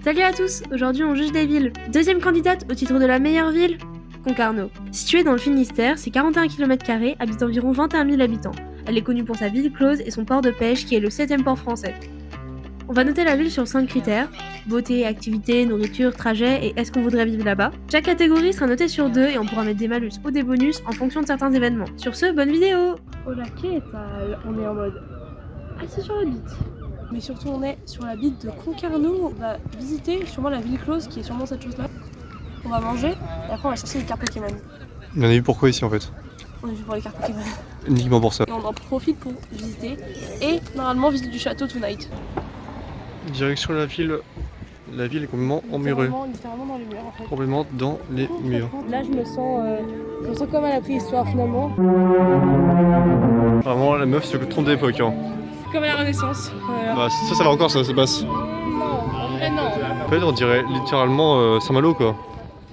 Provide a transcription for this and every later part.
Salut à tous, aujourd'hui on juge des villes. Deuxième candidate au titre de la meilleure ville, Concarneau. Située dans le Finistère, c'est 41 km², habite environ 21 000 habitants. Elle est connue pour sa ville close et son port de pêche qui est le 7e port français. On va noter la ville sur 5 critères: beauté, activité, nourriture, trajet et est-ce qu'on voudrait vivre là-bas. Chaque catégorie sera notée sur 2 et on pourra mettre des malus ou des bonus en fonction de certains événements. Sur ce, bonne vidéo! Oh la quête, on est en mode assis sur la bite. Mais surtout on est sur la bite de Concarneau. On va visiter sûrement la ville close qui est sûrement cette chose là. On va manger et après on va chercher les cartes Pokémon. On a vu pourquoi ici en fait. On est venu pour les cartes Pokémon. Uniquement pour ça. Et on en profite pour visiter et normalement visite du château tonight. Direction la ville est complètement emmurée. Littéralement dans les murs en fait. Complètement dans les murs. Là je me sens comme à la préhistoire finalement. Vraiment la meuf se trompe d'époque hein. Comme à la Renaissance. Voilà. Bah ça va encore, ça passe. Non, en vrai non. En fait on dirait littéralement Saint-Malo quoi.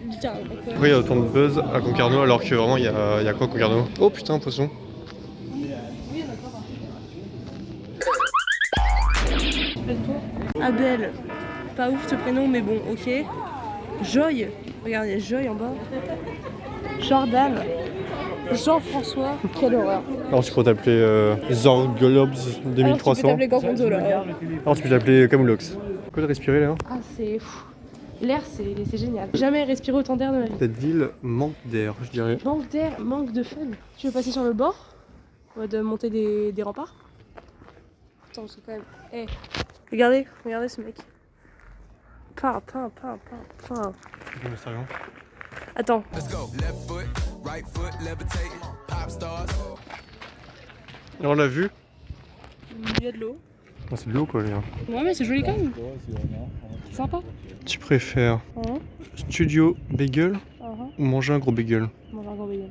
Littéralement. Pourquoi il y a autant de buzz à Concarneau alors que vraiment il y a quoi à Concarneau? Oh putain, un poisson. Abel, pas ouf ce prénom mais bon, ok. Joy, regarde, il y a Joy en bas. Jordan, Jean-François, quelle horreur. Alors tu peux t'appeler Zorglobs Alors, tu peux 2300. t'appeler Gorgonzola. Alors tu peux t'appeler Camoulox. Quoi de respirer là? Ah, c'est fou. L'air, c'est génial. Jamais respiré autant d'air de ma vie. Cette ville manque d'air, je dirais. Manque d'air, manque de fun. Tu veux passer sur le bord? On va monter des remparts. Attends, parce que quand même. Eh, regardez ce mec. Pas. Je sais rien. Attends. Alors on l'a vu. Il y a de l'eau. Oh, c'est de l'eau quoi, là. Ouais, mais c'est joli quand même. C'est sympa. Tu préfères Hein studio bagel ou manger un gros bagel? Manger un gros bagel.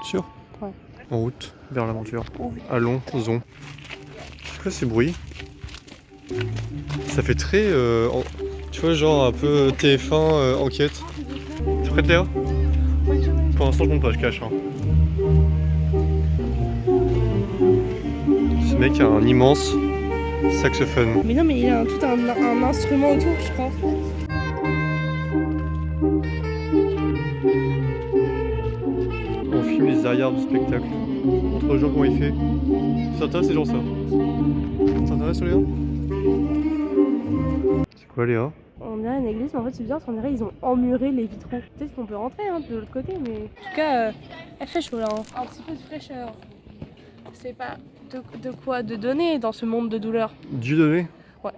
Sûr? Ouais. En route vers l'aventure. Oui. Allons-y. C'est quoi ces bruits? Ça fait très, tu vois, genre un peu TF1 enquête. T'es prête Léa? Pour l'instant je monte pas, je cache. Hein. Ce mec a un immense saxophone. Mais non, mais il a tout un instrument autour, je crois. On filme les arrières du spectacle. Montre aux gens comment il fait. Ça t'intéresse ces gens ça? Ça t'intéresse Léa? C'est quoi Léa? On dirait une église, mais en fait c'est bizarre, on dirait ils ont emmuré les vitraux. Peut-être qu'on peut rentrer hein, de l'autre côté, mais en tout cas, elle fait chaud là. Hein. Un petit peu de fraîcheur. C'est pas de quoi de donner dans ce monde de douleur. Dieu donné? Ouais.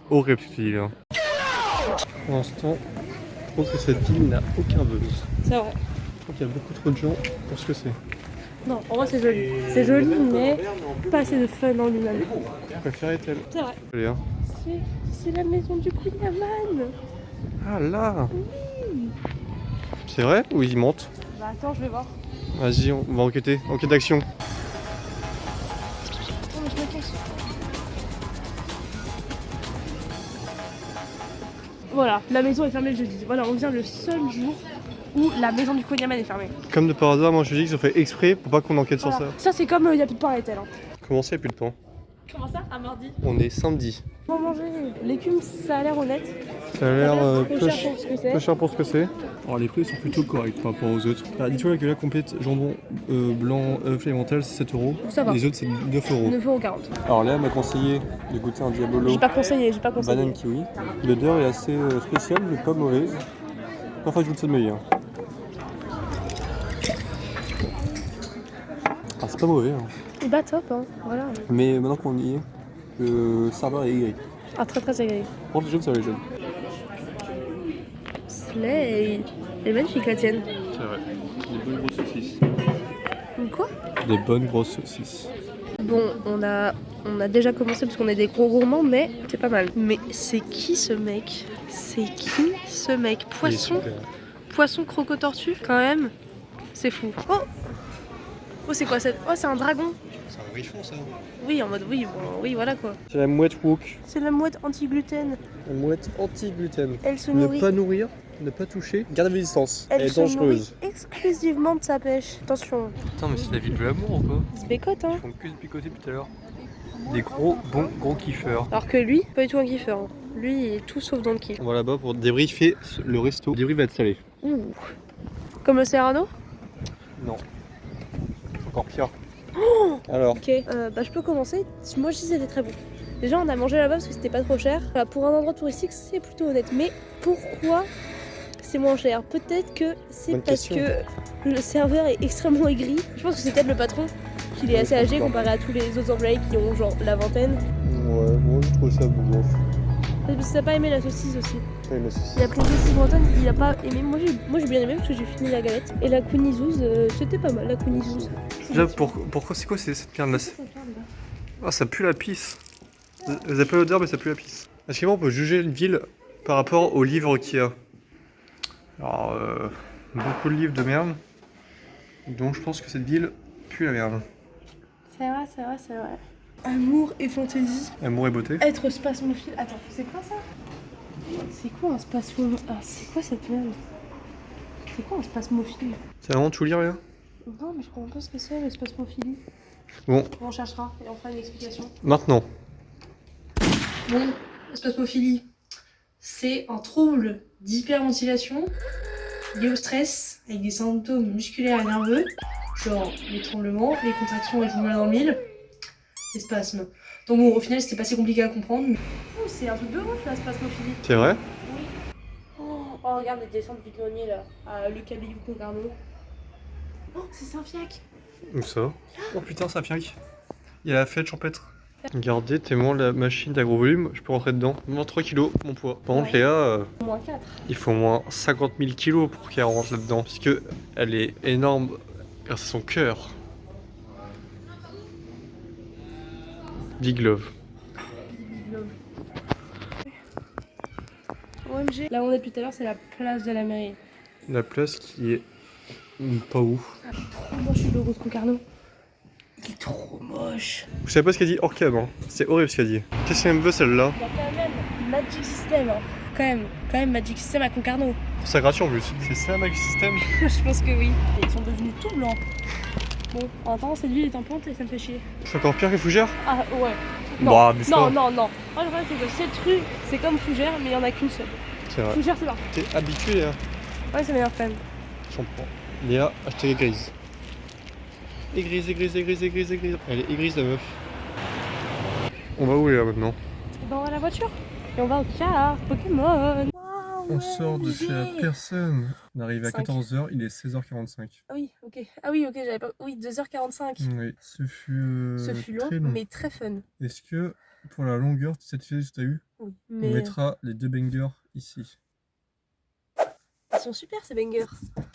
Au reptile. Hein. Pour l'instant, je trouve que cette ville n'a aucun buzz. C'est vrai. Je trouve qu'il y a beaucoup trop de gens pour ce que c'est. Non, en vrai c'est joli. C'est joli, mais pas assez de fun en lui-même. Je préfère est-elle? C'est vrai. Léa. C'est la maison du Queen Yaman. Ah là! Oui. C'est vrai ou ils mentent? Bah attends, je vais voir. Vas-y, on va enquêter. Enquête d'action. Oh, mais je me cache. Voilà, la maison est fermée le jeudi. Voilà, on vient le seul jour où la maison du Queen Yaman est fermée. Comme de par hasard, moi je dis qu'ils ont fait exprès pour pas qu'on enquête sur ça. Ça c'est comme il n'y a plus de pain à Etel. Hein. Comment ça, il n'y a plus de temps? Comment ça? À mardi. On est samedi. On va manger. L'écume, ça a l'air honnête. Ça a l'air peu cher pour ce que c'est. peu cher pour ce que c'est. Alors les prix sont plutôt corrects par rapport aux autres. Dis-toi que la complète jambon blanc œuf émental c'est 7 €. Ça va. Les autres c'est 9 €. 9,40 €. Alors Léa m'a conseillé de goûter un Diabolo J'ai pas conseillé. banane kiwi. L'odeur est assez spéciale mais pas mauvaise. Parfois je goûte ça de meilleur. Ah c'est pas mauvais hein. Et bah top, hein. Voilà. Mais maintenant qu'on y est, le serveur est aigri. Ah, très très agréable. Prends les jeunes, ça va les jeunes. Slay. Elle est magnifique la tienne. C'est vrai. Des bonnes grosses saucisses. Quoi? Des bonnes grosses saucisses. Bon, on a déjà commencé parce qu'on est des gros gourmands, mais c'est pas mal. Mais c'est qui ce mec? Poisson croco-tortue quand même. C'est fou. Oh c'est quoi ça? Oh c'est un dragon. C'est un griffon ça. Oui en mode oui, bon, oui voilà quoi. C'est la mouette woke. C'est la mouette anti-gluten. La mouette anti-gluten. Elle se Ne nourrit. pas nourrir, ne pas toucher, garde vos distances. Elle est se nourrit dangereuse. exclusivement de sa pêche. Attention. Putain mais c'est la ville de l'amour ou quoi? Il se bécote hein. Ils font que se picoter depuis tout à l'heure. Des gros bons gros kiffeurs. Alors que lui, pas du tout un kiffeur. Hein. Lui, il est tout sauf dans le kill. On va là-bas pour débriefer le resto. Le débrief va être salé. Ouh. Comme le Serrano? Non. Encore pire. Alors, Ok, je peux commencer. Moi, je dis que c'était très bon. Déjà, on a mangé là-bas parce que c'était pas trop cher. Pour un endroit touristique, c'est plutôt honnête. Mais pourquoi c'est moins cher? Peut-être que c'est Bonne parce question. que le serveur est extrêmement aigri. Je pense que c'est peut-être le patron qu'il est assez âgé comparé à tous les autres employés qui ont genre la vingtaine. ouais, moi je trouve ça bon. Parce que t'as pas aimé la saucisse aussi. Ouais, mais c'est- Il a pris une saucisse bretonne, il a pas aimé. Moi j'ai bien aimé parce que j'ai fini la galette. Et la kounisouze, c'était pas mal la kounisouze. Déjà, pourquoi c'est quoi cette viande là? Ah, ça pue la pisse. Vous avez pas l'odeur, mais ça pue la pisse. Est-ce qu'on peut juger une ville par rapport aux livres qu'il y a? Alors, beaucoup de livres de merde. Donc je pense que cette ville pue la merde. C'est vrai, c'est vrai, c'est vrai. Amour et fantaisie. Amour et beauté. Être spasmophile. Attends, c'est quoi ça? C'est quoi un spasmophile? Ah, c'est quoi cette merde? C'est quoi un spasmophile? C'est vraiment tout lire, là? Non, mais je comprends pas ce que c'est le spasmophilie. Bon, On cherchera et on fera une explication. maintenant. Bon, la spasmophilie, c'est un trouble d'hyperventilation lié au stress avec des symptômes musculaires et nerveux, genre les tremblements, les contractions et du mal dans le mille, les spasmes. Donc bon, au final, c'était pas si compliqué à comprendre. Mais... Oh, c'est un truc de ouf la spasmophilie. C'est vrai? Oh, regarde les descentes vide-grenier là, à Le Cabillou Concarneau. Oh, c'est Saint-Fiac. Où ça? Oh putain, ça fiac. Il y a la fête champêtre. Regardez, tellement la machine d'agro volume, je peux rentrer dedans. Moins 3 kilos, mon poids. Par contre, Ouais. Léa, Moins 4. il faut au moins 50 000 kilos pour qu'elle rentre là-dedans. Puisque elle est énorme grâce à son cœur. Big love. OMG. Là où on est depuis tout à l'heure, c'est la place de la mairie. La place qui est pas où. Oh, moi je suis le logo de Concarneau. Il est trop moche. Vous savez pas ce qu'elle dit hors cam, hein. C'est horrible ce qu'elle dit. Qu'est-ce qu'elle me veut celle-là? Il y a quand même Magic System. Hein. Quand même Magic System à Concarneau. Pour sa gratuit en plus. C'est ça Magic System? Je pense que oui. Et ils sont devenus tout blancs. Bon, en attendant, cette ville est en pente et ça me fait chier. C'est encore pire que Fougères? Ah ouais. Non, Bah, mais ça, non. Moi le problème c'est que cette rue, c'est comme Fougères, mais il y en a qu'une seule. c'est vrai. Fougères, c'est parfait. T'es habitué Léa? Ouais, c'est meilleur quand même. Je comprends. Léa, achetez les grises. Aigrise. Elle est aigrise la meuf. On va où Léa maintenant? Ben, on va à la voiture. Et on va au car Pokémon. On sort de chez la personne. On arrive à 5. 14h, il est 16h45. Ah oui, ok, j'avais pas. Oui, 2h45. Oui, ce fut, Ce fut long, très long. mais très fun. Est-ce que pour la longueur, tu es satisfait de ce que tu as eu? Oui. On Mais mettra les 2 bangers ici. ils sont super ces bangers.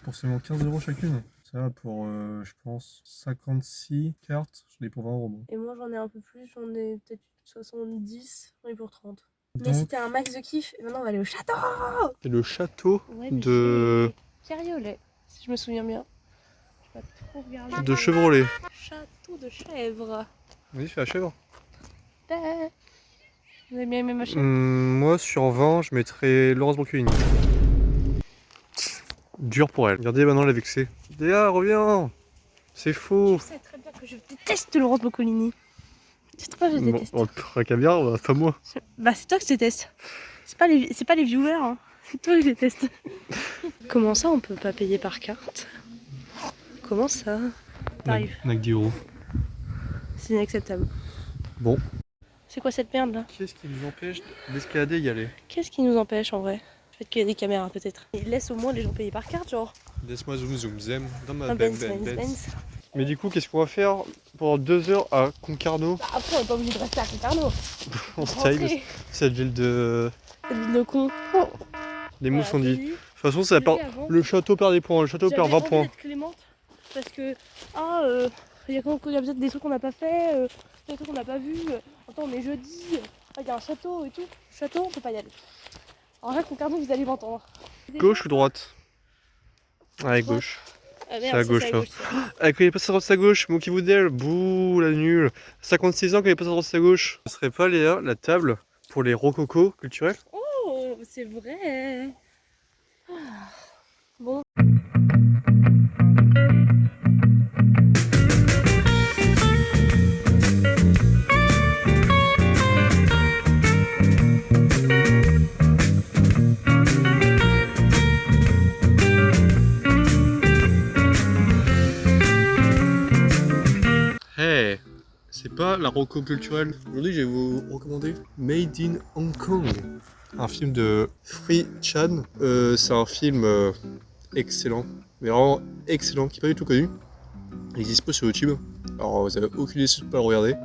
Pour seulement 15 € chacune. Ça va pour, je pense, 56 cartes. J'en ai pour 20 €. Bon. Et moi j'en ai un peu plus, j'en ai peut-être 70, j'en ai pour 30. Mais Donc, c'était un max de kiff, et maintenant on va aller au château. c'est le château Ouais, de, Carriolet, si je me souviens bien. Je vais pas trop regarder. de Chevrolet. Château de chèvre. Oui, c'est la chèvre. Vous avez bien aimé ma chèvre? Moi, sur 20, je mettrais Laurence Boccolini. Dur pour elle. Regardez, maintenant, elle est vexée. Léa, reviens! C'est faux! Tu sais très bien que je déteste Laurence Boccolini. C'est toi que je déteste. Bon, le caviar, bah, pas moi. Bah c'est toi que je déteste. C'est pas les viewers, hein. C'est toi que je déteste. Comment ça on peut pas payer par carte? Comment ça? T'arrives. On a que 10 €. C'est inacceptable. Bon. C'est quoi cette merde là? Qu'est-ce qui nous empêche d'escalader et y aller? Qu'est-ce qui nous empêche en vrai? Le fait qu'il y ait des caméras peut-être. Et laisse au moins les gens payer par carte genre. Laisse-moi zoom zem dans ma Un Benz. Benz. Mais du coup, qu'est-ce qu'on va faire pendant 2 heures à Concarneau Bah, après on est pas obligé de rester à Concarneau. en style? Cette ville de. Cette ville de con. Les mots Voilà, sont j'ai dits. De dit, toute façon, ça j'ai part. dit avant. Le château perd des points, le château perd J'avais 20 envie points. d'être clémente parce que il y a peut-être des trucs qu'on n'a pas fait, des trucs qu'on n'a pas vu. Attends, on est jeudi, il y a un château et tout. Château, on peut pas y aller. Alors là, Concarneau, vous allez m'entendre. Gauche ou droite? Ouais, Droite. gauche. Ah, C'est à gauche, ça. Elle connaît pas sa droite sa gauche, moquez-vous d'elle, bouh, la nulle. 56 ans, connaît pas sa droite sa gauche. Ce serait pas, Léa, la table pour les rococos culturels? Oh, c'est vrai. Ah. Bon. c'est pas la reco culturelle. Aujourd'hui, je vais vous recommander Made in Hong Kong, un film de Free Chan. C'est un film excellent, mais vraiment excellent, qui n'est pas du tout connu. Il est dispo sur YouTube. Alors, vous avez aucune idée si vous pouvez le regarder.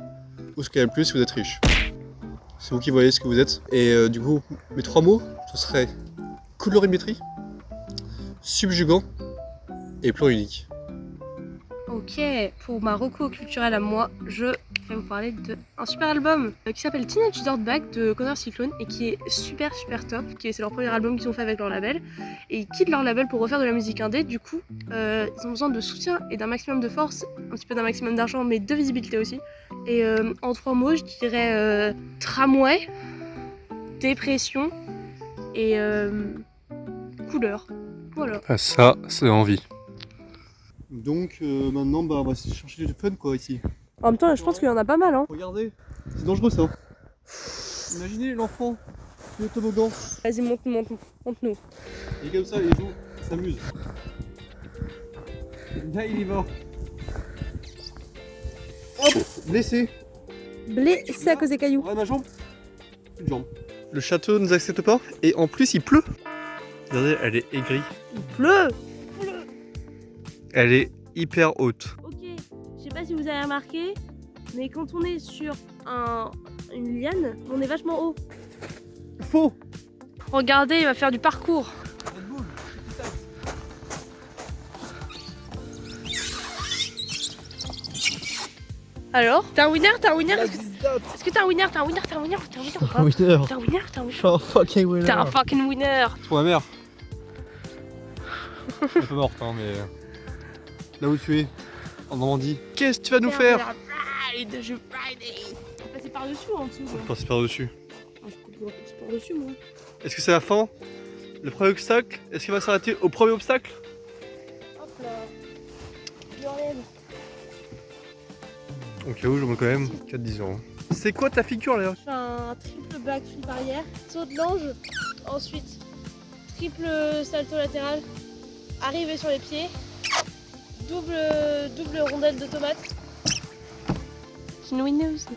Ou ce qu'il y a le plus si vous êtes riche. C'est vous qui voyez ce que vous êtes. Et du coup, mes 3 mots, ce serait colorimétrie, subjugant et plan unique. Ok, pour ma reco culturelle à moi, je vais vous parler d'un super album qui s'appelle Teenage Dirtbag de Connor Cyclone et qui est super top. C'est leur premier album qu'ils ont fait avec leur label et ils quittent leur label pour refaire de la musique indé. Du coup, ils ont besoin de soutien et d'un maximum de force, un petit peu d'un maximum d'argent, mais de visibilité aussi. Et en 3 mots, je dirais tramway, dépression et couleur. Voilà. Ah, ça, c'est envie. Donc maintenant, on va chercher du fun quoi ici. En même temps, je pense qu'il y en a pas mal. Hein. Regardez, c'est dangereux ça. Imaginez l'enfant qui est au toboggan. Vas-y, monte-nous. Et comme ça, les gens s'amusent. Là, il y va. Hop, blessé. Blessé à cause des cailloux. Ouais, ma jambe. Une jambe. Le château ne nous accepte pas et en plus il pleut. Regardez, elle est aigrie. Il pleut. Elle est hyper haute. Ok, je sais pas si vous avez remarqué, mais quand on est sur une liane, on est vachement haut. Faux. Regardez, il va faire du parcours. Alors, t'as un winner? Est-ce que t'as un winner? T'as un winner ou pas? Winner. T'as un winner? Je suis un fucking winner. T'es un fucking winner. Pour ma mère. Elle est pas morte hein mais... Là où tu es, en Normandie. Qu'est-ce que tu vas nous faire? Je vais passer par-dessus en dessous. On va passer par-dessus. Je peux passer par-dessus moi. Est-ce que c'est la fin? Le premier obstacle? Est-ce qu'il va s'arrêter au premier obstacle? Hop là. Bordel. Au cas où, je remets quand même 4-10 euros. C'est quoi ta figure là? Je fais un triple backflip arrière, saut de l'ange, ensuite triple salto latéral, arrivé sur les pieds, double rondelle de tomate. Chinoineuse.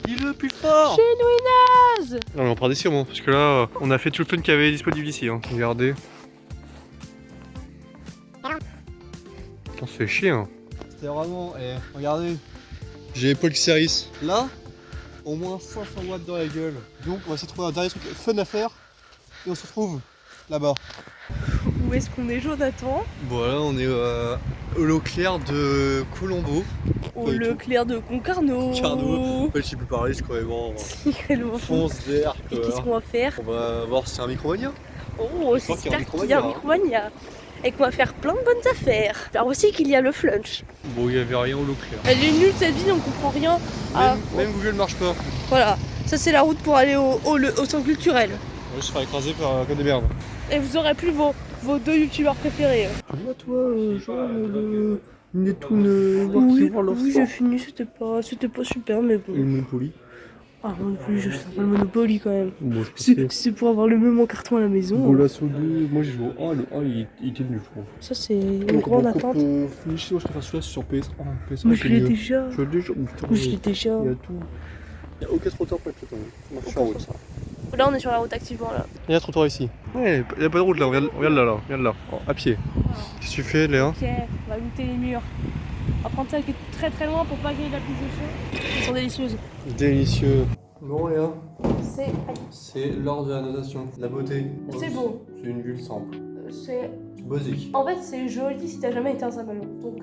Il est le plus fort! Chinoineuse. Non mais on part d'ici au moins, parce que là, on a fait tout le fun qu'il y avait disponible ici. Hein. Regardez. On se fait chier hein. C'était vraiment... regardez. J'ai Paul qui s'érisse. Là, au moins 500 watts dans la gueule. Donc on va essayer de trouver un dernier truc fun à faire. Et on se retrouve là-bas. Où est-ce qu'on est, Jonathan? Bon là on est au Leclerc de Colombo. Au Leclerc de Concarneau. Concarneau. Je sais plus parler, je crois vraiment. Fonce d'air. Et qu'est-ce qu'on va faire? On va voir si c'est un Micromania. Oh, c'est super qu'il y a un Micromania. Et qu'on va faire plein de bonnes affaires. J'espère aussi qu'il y a le flunch. Bon, il y avait rien au Leclerc. Elle est nulle cette ville, on comprend rien. Même Google ne marche pas. Voilà, ça c'est la route pour aller au centre culturel. On va se faire écraser par comme des merdes. Et vous aurez plus vos 2 youtubeurs préférés. Vois toi, genre le Netoun Oui, j'ai fini, c'était pas super, mais bon. Le Monopoly. Ah, Monopoly, je sais pas le Monopoly quand même. Bon, c'est pour avoir le même en carton à la maison. Golasso 2, moi j'ai joué au 1, le 1 il était nul, je crois. Ça, c'est une grande attente. Moi je préfère celui-là sur PS1. Mais je l'ai déjà. Je l'ai déjà. Mais je l'ai déjà. Il y a tout. Il n'y a aucun trottoir pour être trottoir. Je suis en route. Là, on est sur la route activement là. Il y a un trottoir ici. Ouais, il n'y a pas de route là, regarde là, regarde là, à pied. Qu'est-ce que tu fais, Léa? Ok, on va goûter les murs. On va prendre celle qui est très loin pour pas qu'il y ait de la prise de chaud. Elles sont délicieuses. Délicieux. Bon, Léa, C'est c'est l'art de la natation, la beauté. C'est beau. C'est une bulle simple. C'est Basique. En fait, c'est joli si t'as jamais été à Saint-Malo. Donc,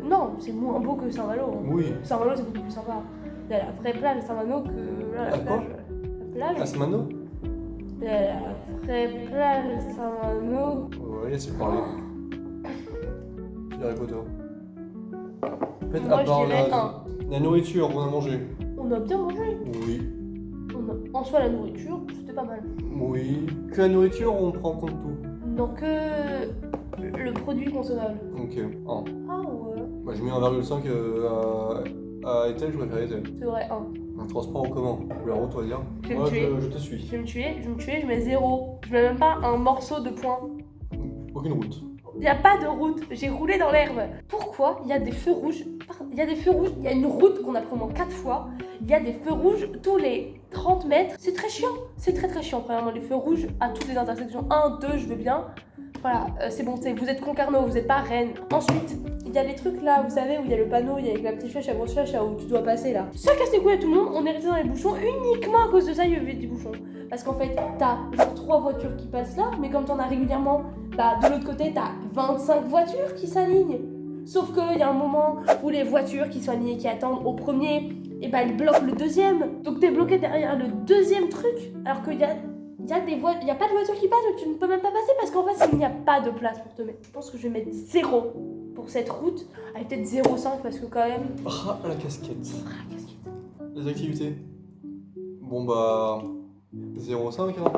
non, c'est moins beau que Saint-Malo. Hein. Oui. Saint-Malo, c'est beaucoup plus sympa. Il y a la vraie plage à Saint-Malo que là, la plage. La plage Asmano? Il y a la vraie plage à Saint-Malo. Ouais, laisse-le parler. Tu dirais quoi, toi? En fait, Moi, à part je dirais un. la nourriture, on a mangé. On a bien mangé. Oui. En soi, la nourriture, c'était pas mal. Oui. Que la nourriture, on prend en compte tout. Non, que le produit consommable. Ok. 1. Ah ouais. Bah, j'ai mis 1,5 à Etel, je préfère Etel. C'est vrai, 1. Un transport en commun. Ou la route, on va dire. Je vais Moi, me tuer. je te suis. Je vais me tuer, je mets 0. Je mets même pas un morceau de point. Aucune route. Il n'y a pas de route, j'ai roulé dans l'herbe. Pourquoi il y a des feux rouges? Il y a des feux rouges, il y a une route qu'on a pris au moins 4 fois. Il y a des feux rouges tous les 30 mètres. C'est très chiant, c'est très chiant. Premièrement, les feux rouges à toutes les intersections. 1, 2, je veux bien. Voilà, c'est bon, vous êtes Concarneau, vous n'êtes pas Rennes. Ensuite, il y a les trucs là, vous savez, où il y a le panneau, il y a avec la petite flèche, la grosse flèche, là où tu dois passer là. Ça casse les couilles à tout le monde, on est resté dans les bouchons uniquement à cause de ça, il y avait des bouchons. Parce qu'en fait, t'as genre 3 voitures qui passent là, mais comme t'en as régulièrement, bah de l'autre côté, t'as 25 voitures qui s'alignent. Sauf qu'il y a un moment où les voitures qui sont alignées, qui attendent au premier, et bah elles bloquent le deuxième. Donc t'es bloqué derrière le deuxième truc, alors qu'il y a... Il n'y a pas de voiture qui passe, tu ne peux même pas passer parce qu'en fait, il n'y a pas de place pour te mettre. Je pense que je vais mettre 0 pour cette route, avec peut-être 0,5 parce que quand même... Ah, la casquette. Ah, casquette. Les activités. Bon bah... 0,5 hein.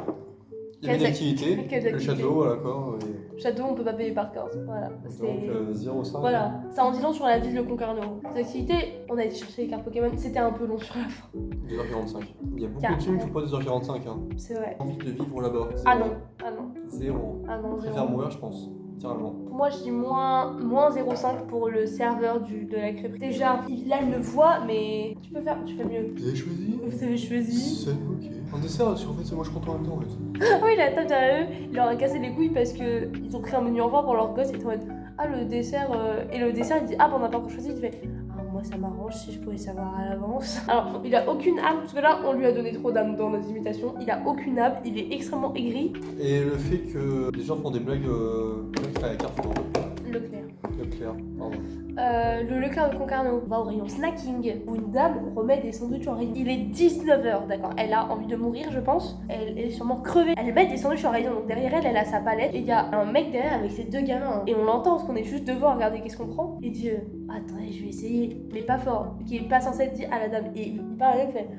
Il y a une activité, le château, voilà quoi. Et... Château, on peut pas payer par carte. Voilà. Donc 0,5. Voilà, ça en dit long sur la ville de Concarneau. Les activités, on a été chercher les cartes Pokémon, c'était un peu long sur la fin. 2h45. Il y a beaucoup de films qui font pas 2h45 hein. C'est vrai. J'ai envie de vivre là-bas. Ah non, ah non. 0. Ah non, Je 0. préfère mourir je pense. Littéralement. Moi je dis moins 0,5 pour le serveur de la crêperie. Déjà, là il me voit, mais tu peux faire, tu fais mieux. Vous avez choisi? Vous avez choisi. C'est ok. Un dessert, parce qu'en fait c'est moi je compte en même temps en fait. Oui, la table derrière eux, il leur a cassé les couilles parce que ils ont créé un menu enfant pour leur gosse. Ils étaient en mode ah le dessert et le dessert il dit ah bah on n'a pas encore choisi. Il fait ah moi ça m'arrange si je pouvais savoir à l'avance. Alors il a aucune âme parce que là on lui a donné trop d'âme dans nos imitations. Il a aucune âme, il est extrêmement aigri. Et le fait que les gens font des blagues à la carte Leclerc. Leclerc, pardon. Le Leclerc de Concarneau va au rayon snacking où une dame remet des sandwichs en rayon. Il est 19h, d'accord. Elle a envie de mourir, je pense. Elle est sûrement crevée. Elle met des sandwichs en rayon. Donc derrière elle, elle a sa palette. Et il y a un mec derrière avec ses 2 gamins. Et on l'entend parce qu'on est juste devant à regarder qu'est-ce qu'on prend. Il dit attendez, je vais essayer. Mais pas fort. Qui est pas censé être dit à la dame. Et il parle à elle, il fait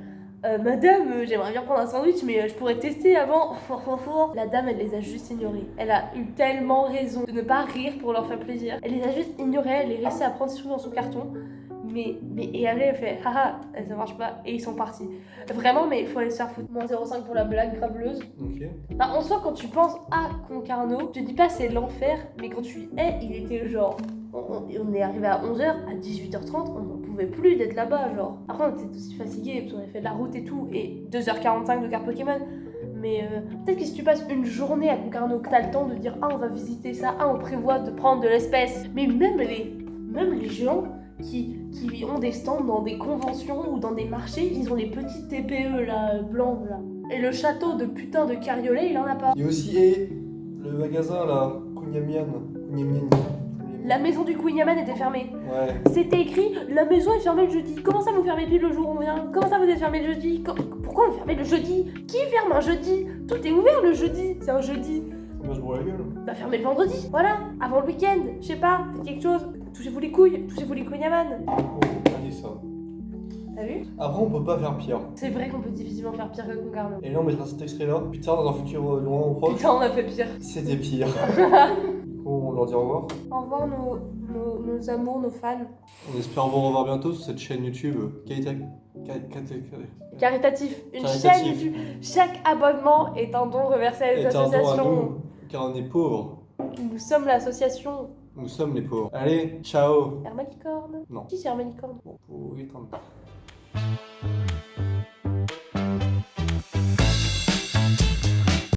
madame, j'aimerais bien prendre un sandwich, mais je pourrais tester avant. La dame, elle les a juste ignorés. Elle a eu tellement raison de ne pas rire pour leur faire plaisir. Elle les a juste ignorés, elle est restée à prendre sur dans son carton. Et elle fait haha, ça marche pas, et ils sont partis. Vraiment, mais il faut aller se faire foutre. Moins 0,5 pour la blague graveleuse. Ok. Enfin, en soi, quand tu penses à Concarneau, je te dis pas c'est l'enfer, mais quand tu y es, il était genre. On est arrivé à 11h, à 18h30, on n'en pouvait plus d'être là-bas, genre. Après, on était aussi fatigués, parce qu'on avait fait de la route et tout, et 2h45 de carte Pokémon. Mais peut-être que si tu passes une journée à Concarneau, que t'as le temps de dire ah on va visiter ça, ah on prévoit de prendre de l'espèce. Mais même les gens qui ont des stands dans des conventions ou dans des marchés, ils ont les petits TPE là, blancs là. Et le château de putain de Cariolet, il en a pas. Il y a aussi le magasin là, Kunyamian. La maison du Queen-Yaman était fermée. Ouais. C'était écrit la maison est fermée le jeudi. Comment ça vous fermez plus le jour où on vient? Comment ça vous êtes fermé le jeudi? Pourquoi vous fermez le jeudi? Qui ferme un jeudi? Tout est ouvert le jeudi. C'est un jeudi. Moi je bourre la gueule. Bah fermez le vendredi. Voilà. Avant le week-end. Je sais pas. Faites quelque chose. Touchez-vous les couilles. Touchez-vous les Queen-Yaman. On dit ça. T'as vu? Après on peut pas faire pire. C'est vrai qu'on peut difficilement faire pire que Concarneau. Et là on mettra cet extrait là. Putain dans un futur loin ou proche. Putain on a fait pire. C'était pire. Bon, on leur dit au revoir. Au revoir nos amours, nos fans. On espère vous revoir bientôt sur cette chaîne YouTube. Caritatif. Une Caritatif. chaîne YouTube. Chaque abonnement est un don reversé à des Et un don à associations. nous, car on est pauvres. Nous sommes l'association Nous sommes les pauvres. Allez, ciao. Hermalicorne. Non. Qui c'est Hermalicorne? Bon, faut y être un peu.